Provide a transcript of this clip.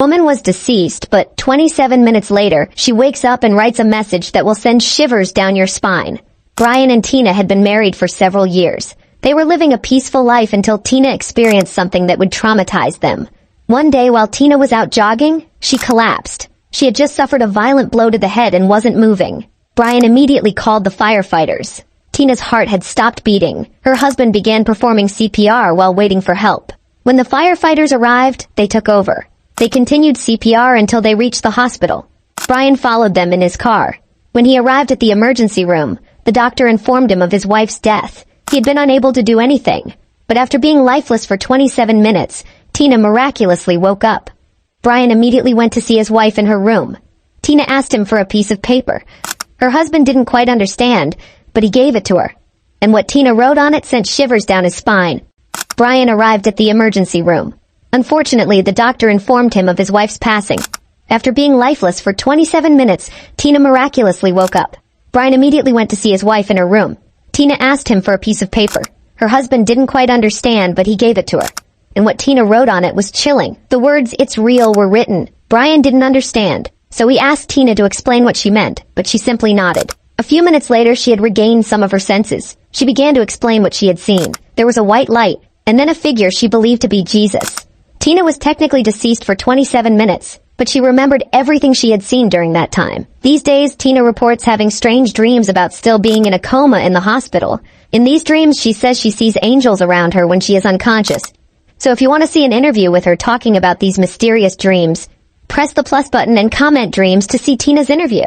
Woman was deceased, but 27 minutes later, she wakes up and writes a message that will send shivers down your spine. Brian and Tina had been married for several years. They were living a peaceful life until Tina experienced something that would traumatize them. One day while Tina was out jogging, she collapsed. She had just suffered a violent blow to the head and wasn't moving. Brian immediately called the firefighters. Tina's heart had stopped beating. Her husband began performing CPR while waiting for help. When the firefighters arrived, they took over. They continued CPR until they reached the hospital. Brian followed them in his car. When he arrived at the emergency room, the doctor informed him of his wife's death. He had been unable to do anything. But after being lifeless for 27 minutes, Tina miraculously woke up. Brian immediately went to see his wife in her room. Tina asked him for a piece of paper. Her husband didn't quite understand, but he gave it to her. And what Tina wrote on it sent shivers down his spine. Brian arrived at the emergency room. Unfortunately, the doctor informed him of his wife's passing. After being lifeless for 27 minutes, Tina miraculously woke up. Brian immediately went to see his wife in her room. Tina asked him for a piece of paper. Her husband didn't quite understand, but he gave it to her. And what Tina wrote on it was chilling. The words, "It's real," were written. Brian didn't understand, so he asked Tina to explain what she meant, but she simply nodded. A few minutes later, she had regained some of her senses. She began to explain what she had seen. There was a white light, and then a figure she believed to be Jesus. Tina was technically deceased for 27 minutes, but she remembered everything she had seen during that time. These days, Tina reports having strange dreams about still being in a coma in the hospital. In these dreams, she says she sees angels around her when she is unconscious. So if you want to see an interview with her talking about these mysterious dreams, press the plus button and comment dreams to see Tina's interview.